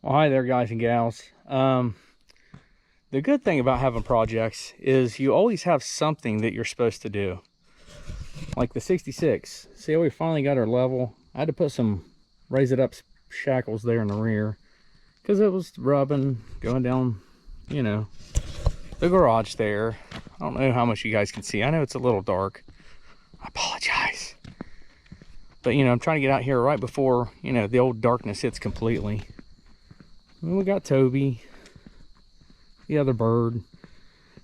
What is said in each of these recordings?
Well, hi there, guys and gals. The good thing about having projects is you always have something that you're supposed to do. Like the 66. See how we finally got our level? I had to put some raise it up shackles there in the rear because it was rubbing, going down, you know, the garage there. I don't know how much you guys can see. I know it's a little dark. I apologize. But, you know, I'm trying to get out here right before, you know, the old darkness hits completely. And we got Toby, the other bird.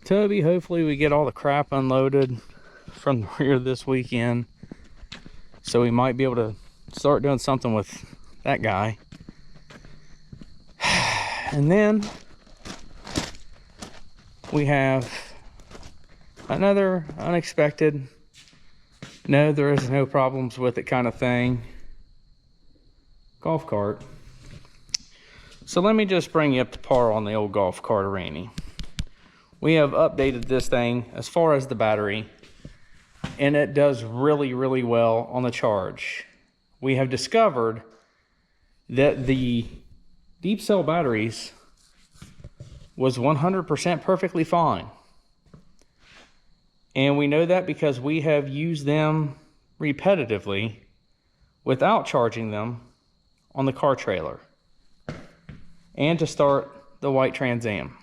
Toby, hopefully we get all the crap unloaded from the rear this weekend. So we might be able to start doing something with that guy. And then we have another unexpected, no, there is no problems with it kind of thing, golf cart. So let me just bring you up to par on the old golf cart, Rainy. We have updated this thing as far as the battery, and it does really, really well on the charge. We have discovered that the deep cell batteries was 100% perfectly fine. And we know that because we have used them repetitively without charging them on the car trailer and to start the white Trans Am.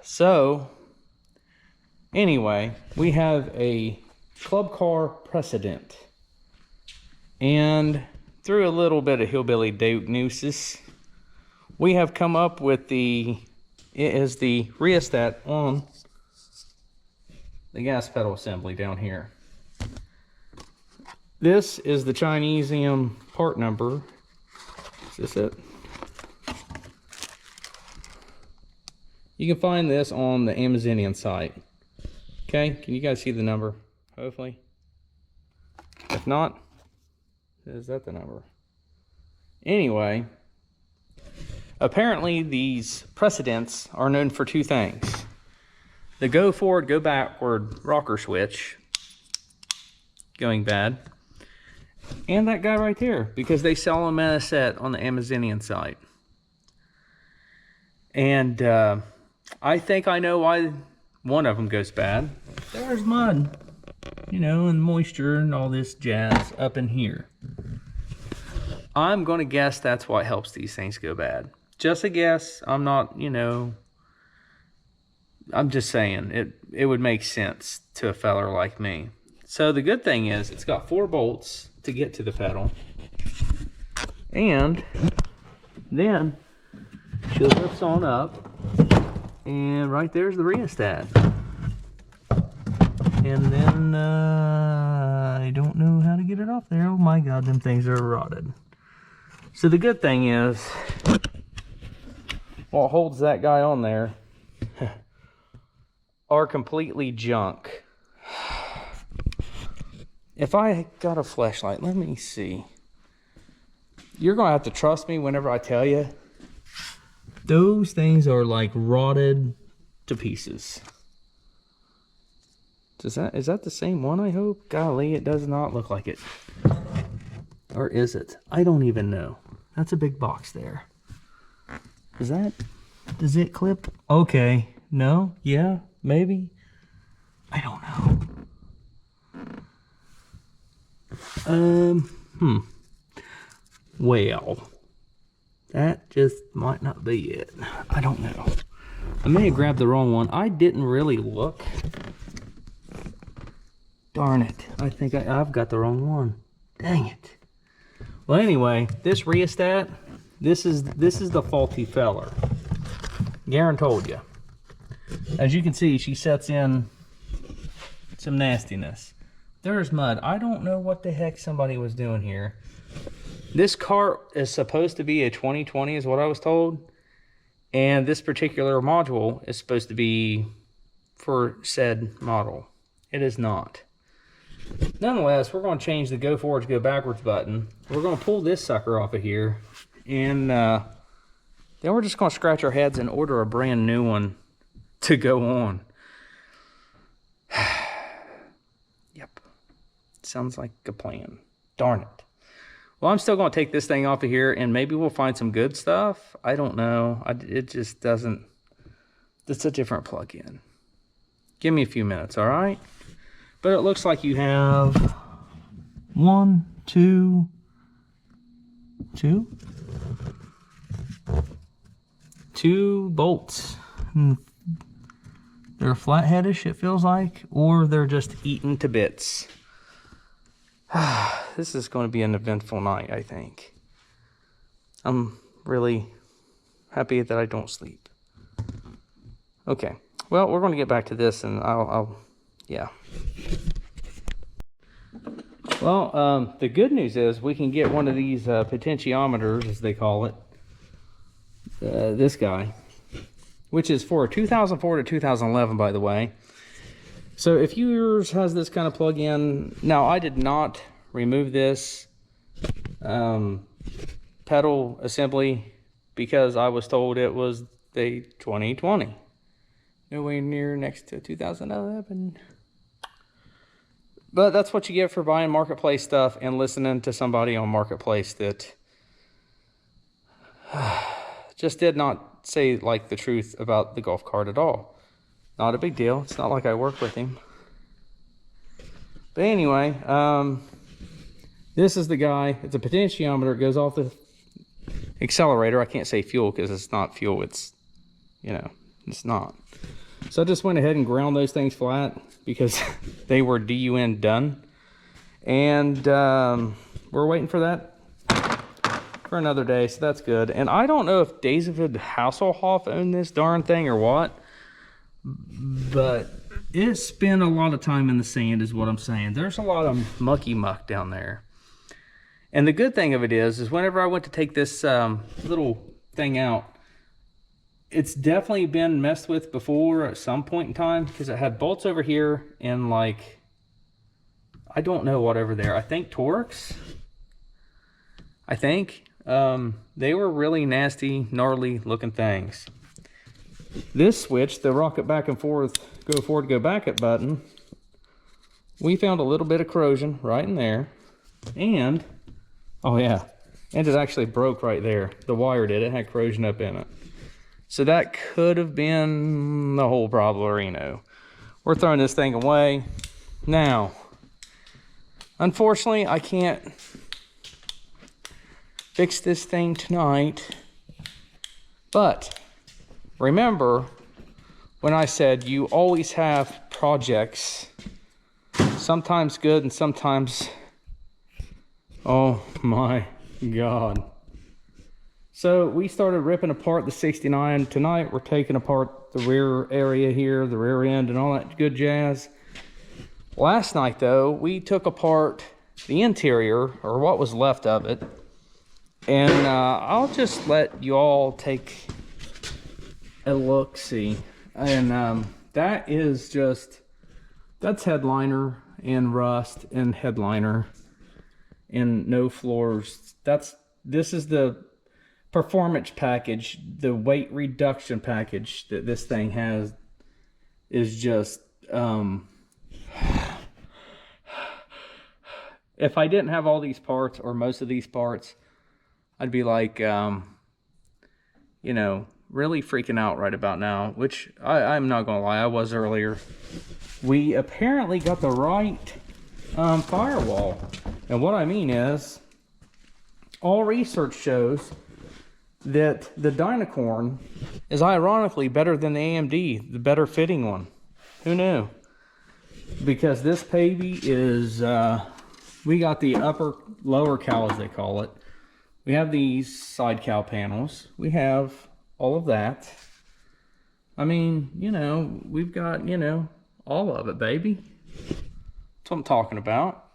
So anyway, we have a club car precedent, and through a little bit of hillbilly diagnosis, we have come up with it is the rheostat on the gas pedal assembly down here. This is the Chinesium part number. Is this it? You can find this on the Amazonian site. Okay, can you guys see the number? Hopefully. If not, is that the number? Anyway, apparently these precedents are known for two things: the go forward, go backward rocker switch going bad, and that guy right there, because they sell them in a set on the Amazonian site. And I think I know why one of them goes bad. There's mud, you know, and moisture and all this jazz up in here. I'm going to guess that's what helps these things go bad. Just a guess. I'm not, you know, I'm just saying it would make sense to a feller like me. So the good thing is it's got 4 bolts to get to the pedal. And then she lifts on up, and right there's the rheostat. And then I don't know how to get it off there. Oh my God, them things are rotted. So the good thing is, what holds that guy on there are completely junk. If I got a flashlight, let me see. You're gonna have to trust me whenever I tell you. Those things are like rotted to pieces. Is that the same one, I hope? Golly, it does not look like it. Or is it? I don't even know. That's a big box there. Does it clip? Okay. No? Yeah? Maybe? I don't know. Well, that just might not be it. I don't know. I may have grabbed the wrong one. I didn't really look. Darn it. I think I've got the wrong one. Dang it. Well, anyway, this rheostat, this is the faulty feller. Garen told you. As you can see, she sets in some nastiness. There's mud. I don't know what the heck somebody was doing here. This cart is supposed to be a 2020 is what I was told. And this particular module is supposed to be for said model. It is not. Nonetheless, we're going to change the go forward to go backwards button. We're going to pull this sucker off of here. And then we're just going to scratch our heads and order a brand new one to go on. Yep. Sounds like a plan. Darn it. Well, I'm still going to take this thing off of here, and maybe we'll find some good stuff. I don't know. It just doesn't. It's a different plug-in. Give me a few minutes, all right? But it looks like you have one, two, two bolts. They're flat-headish, it feels like, or they're just eaten to bits. This is going to be an eventful night, I think. I'm really happy that I don't sleep. Okay, well, we're going to get back to this, and yeah. Well, the good news is we can get one of these potentiometers, as they call it. This guy, which is for 2004 to 2011, by the way. So if yours has this kind of plug-in, now I did not remove this pedal assembly because I was told it was the 2020. Nowhere near next to 2011. But that's what you get for buying Marketplace stuff and listening to somebody on Marketplace that just did not say like the truth about the golf cart at all. Not a big deal. It's not like I work with him. But anyway, this is the guy. It's a potentiometer. It goes off the accelerator. I can't say fuel because it's not fuel. It's, you know, it's not. So I just went ahead and ground those things flat because they were DUN done. And we're waiting for that for another day, so that's good. And I don't know if David Hasselhoff owned this darn thing or what, but it spent a lot of time in the sand is what I'm saying. There's a lot of mucky muck down there. And the good thing of it is whenever I went to take this little thing out, it's definitely been messed with before at some point in time because it had bolts over here and like, I don't know what over there. I think Torx. I think. They were really nasty, gnarly looking things. This switch, the rocket back and forth, go forward, go back it button, we found a little bit of corrosion right in there. And, oh yeah, and it actually broke right there. The wire did, it had corrosion up in it. So that could have been the whole problem. We're throwing this thing away. Now, unfortunately, I can't fix this thing tonight. But remember when I said you always have projects, sometimes good and sometimes, oh my God. So we started ripping apart the 69. Tonight we're taking apart the rear area here, the rear end and all that good jazz. Last night though, we took apart the interior, or what was left of it. And I'll just let you all take a look-see. And that is just, that's headliner and rust and headliner and no floors. This is the performance package, the weight reduction package that this thing has is just, if I didn't have all these parts or most of these parts, I'd be like, you know, really freaking out right about now, which I'm not gonna lie, I was earlier. We apparently got the right firewall. And what I mean is, all research shows that the Dynacorn is ironically better than the AMD, the better fitting one. Who knew? Because this baby is, we got the lower cowl as they call it. We have these side cowl panels. We have all of that. I mean, you know, we've got, you know, all of it, baby. That's what I'm talking about.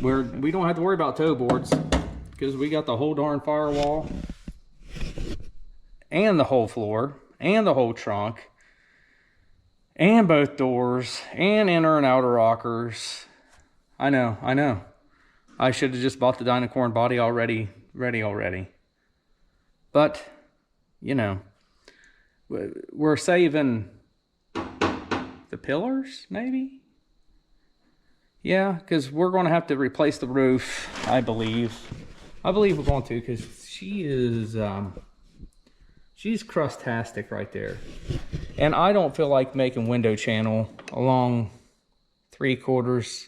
We don't have to worry about toe boards because we got the whole darn firewall and the whole floor and the whole trunk and both doors and inner and outer rockers. I know. I should have just bought the Dynacorn body ready already. But, you know, we're saving the pillars, maybe? Yeah, because we're going to have to replace the roof, I believe. I believe we're going to, because she is, she's crustastic right there. And I don't feel like making window channel along 3/4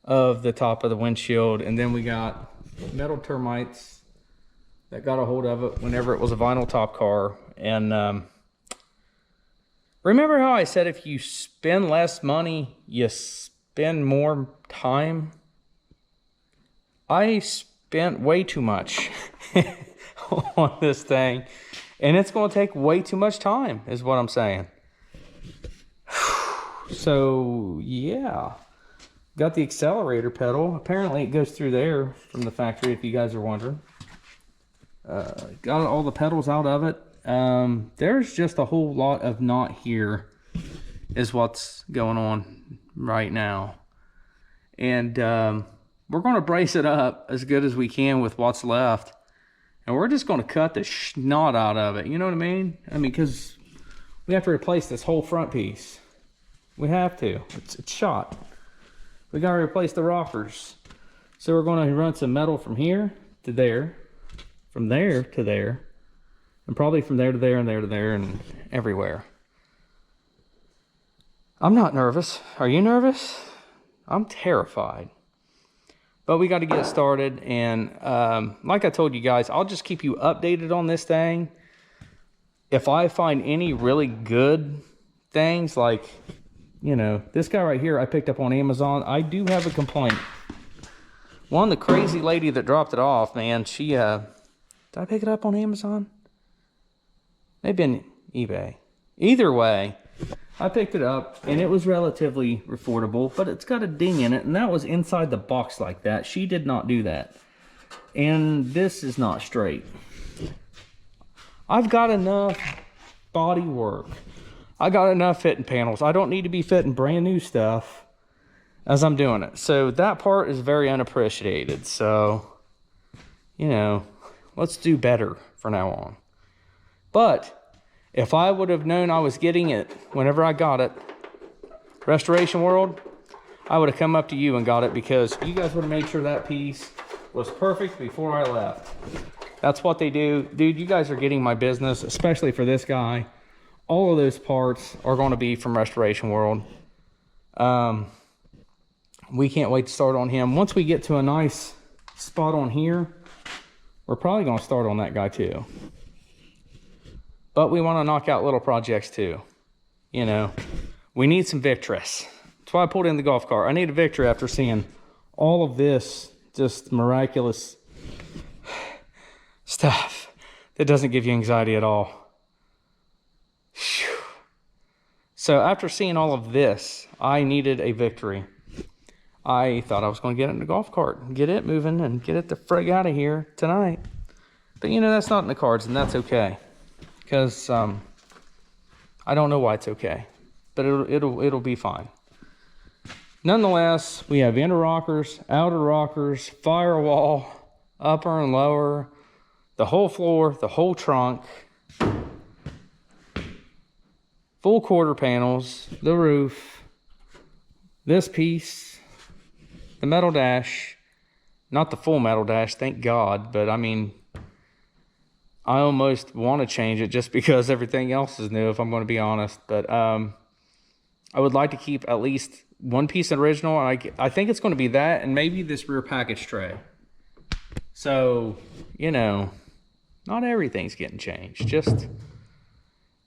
of the top of the windshield. And then we got metal termites that got a hold of it whenever it was a vinyl top car. And remember how I said if you spend less money, you spend more time? I spent way too much on this thing, and it's going to take way too much time, is what I'm saying. So, yeah. Got the accelerator pedal. Apparently, it goes through there from the factory, if you guys are wondering. Got all the pedals out of it. There's just a whole lot of not here is what's going on right now. And we're going to brace it up as good as we can with what's left. And we're just going to cut the snot out of it. You know what I mean? I mean, because we have to replace this whole front piece. We have to. It's shot. We got to replace the rockers. So we're going to run some metal from here to there. From there to there. And probably from there to there and there to there and everywhere. I'm not nervous. Are you nervous? I'm terrified. But we got to get started. And like I told you guys, I'll just keep you updated on this thing. If I find any really good things, like, you know, this guy right here I picked up on Amazon. I do have a complaint. One, the crazy lady that dropped it off, man, she, did I pick it up on Amazon? Maybe on eBay. Either way, I picked it up, and it was relatively affordable, but it's got a ding in it, and that was inside the box like that. She did not do that. And this is not straight. I've got enough body work. I got enough fitting panels. I don't need to be fitting brand new stuff as I'm doing it. So that part is very unappreciated. So, you know, let's do better from now on. But if I would have known I was getting it whenever I got it, Restoration World, I would have come up to you and got it, because you guys would have made sure that piece was perfect before I left. That's what they do. Dude, you guys are getting my business, especially for this guy. All of those parts are going to be from Restoration World. We can't wait to start on him. Once we get to a nice spot on here, we're probably going to start on that guy too. But we want to knock out little projects too. You know, we need some victories. That's why I pulled in the golf cart. I need a victory after seeing all of this just miraculous stuff that doesn't give you anxiety at all. Whew. So after seeing all of this, I needed a victory. I thought I was going to get it in the golf cart and get it moving and get it the frig out of here tonight. But you know, that's not in the cards, and that's okay. Because I don't know why it's okay, but it'll be fine. Nonetheless, we have inner rockers, outer rockers, firewall, upper and lower, the whole floor, the whole trunk, full quarter panels, the roof, this piece, the metal dash, not the full metal dash, thank God, but I mean, I almost want to change it just because everything else is new, if I'm going to be honest. But I would like to keep at least one piece original. And I think it's going to be that, and maybe this rear package tray. So, you know, not everything's getting changed. Just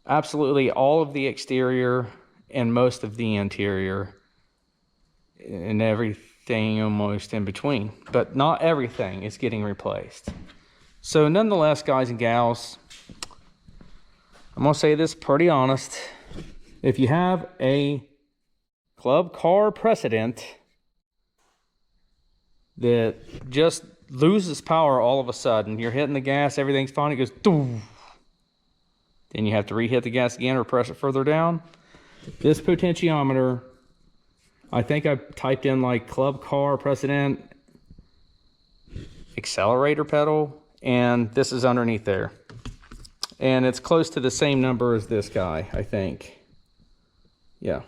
absolutely all of the exterior and most of the interior and everything almost in between. But not everything is getting replaced. So nonetheless, guys and gals, I'm going to say this pretty honest. If you have a club car precedent that just loses power all of a sudden, you're hitting the gas, everything's fine, it goes doo. Then you have to re-hit the gas again or press it further down. This potentiometer, I think I typed in like club car precedent, accelerator pedal, and this is underneath there. And it's close to the same number as this guy, I think. Yeah.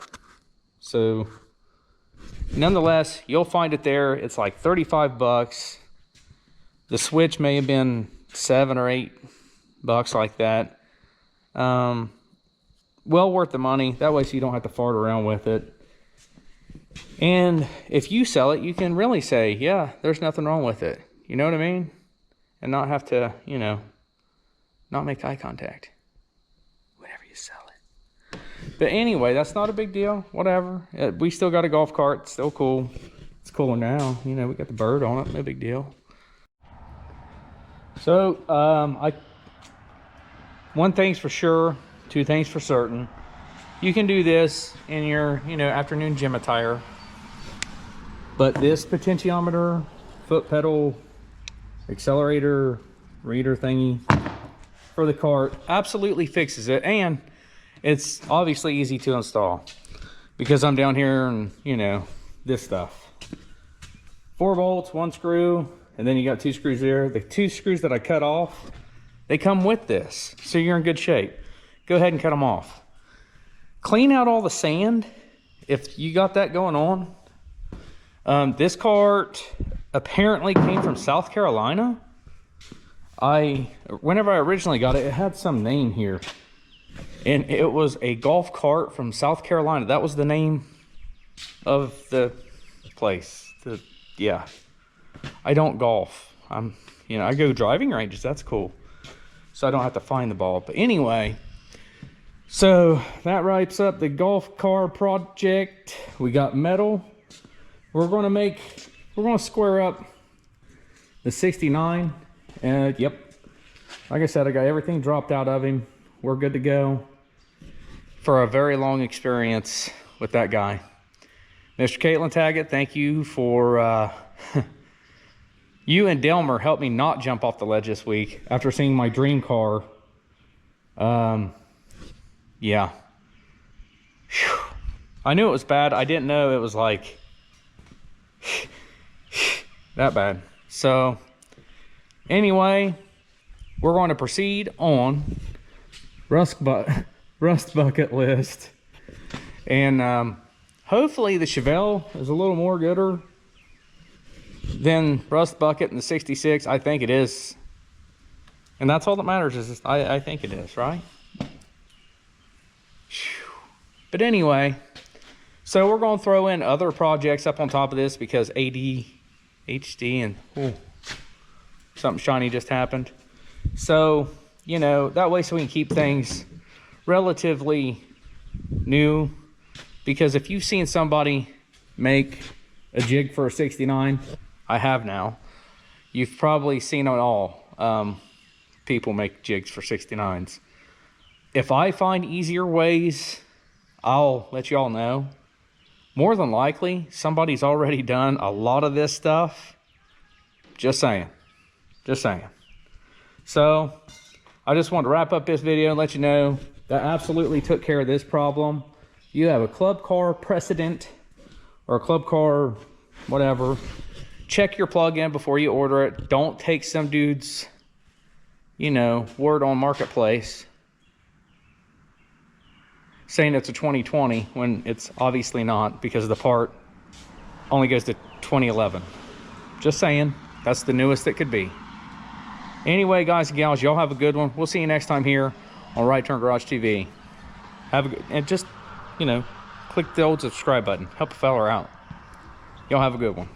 So, nonetheless, you'll find it there. It's like 35 bucks. The switch may have been $7 or $8, like that. Well worth the money. That way, so you don't have to fart around with it. And if you sell it, you can really say, yeah, there's nothing wrong with it. You know what I mean? And not have to, you know, not make eye contact whenever you sell it. But anyway, that's not a big deal. Whatever. We still got a golf cart. It's still cool. It's cooler now. You know, we got the bird on it. No big deal. So, one thing's for sure, two things for certain. You can do this in your, you know, afternoon gym attire. But this potentiometer, foot pedal, accelerator, reader thingy for the cart absolutely fixes it. And it's obviously easy to install because I'm down here and, you know, this stuff. 4 bolts, 1 screw, and then you got 2 screws there. The 2 screws that I cut off, they come with this, so you're in good shape. Go ahead and cut them off. Clean out all the sand if you got that going on. This cart apparently came from South Carolina. Whenever I originally got it, it had some name here. And it was a golf cart from South Carolina. That was the name of the place. Yeah. I don't golf. You know, I go driving ranges. That's cool. So I don't have to find the ball. But anyway, so that wraps up the golf car project. We got metal. We're going to square up the 69. Yep. Like I said, I got everything dropped out of him. We're good to go for a very long experience with that guy. Mr. Caitlin Taggett, thank you for, you and Delmer helped me not jump off the ledge this week after seeing my dream car. Yeah. Whew. I knew it was bad. I didn't know it was like that bad. So anyway, we're going to proceed on rust bucket list. And hopefully the Chevelle is a little more gooder than rust bucket in the 66. I think it is. And that's all that matters is I think it is, right? But anyway, so we're going to throw in other projects up on top of this because ADHD and something shiny just happened. So, you know, that way so we can keep things relatively new. Because if you've seen somebody make a jig for a 69, I have now. You've probably seen it all. People make jigs for 69s. If I find easier ways, I'll let you all know. More than likely, somebody's already done a lot of this stuff. Just saying. Just saying. So, I just wanted to wrap up this video and let you know that I absolutely took care of this problem. You have a club car precedent or a club car whatever. Check your plug-in before you order it. Don't take some dude's, you know, word on Marketplace saying it's a 2020 when it's obviously not because the part only goes to 2011. Just saying, that's the newest it could be. Anyway, guys and gals, y'all have a good one. We'll see you next time here on Right Turn Garage TV. Have a good, and just, you know, click the old subscribe button. Help a fella out. Y'all have a good one.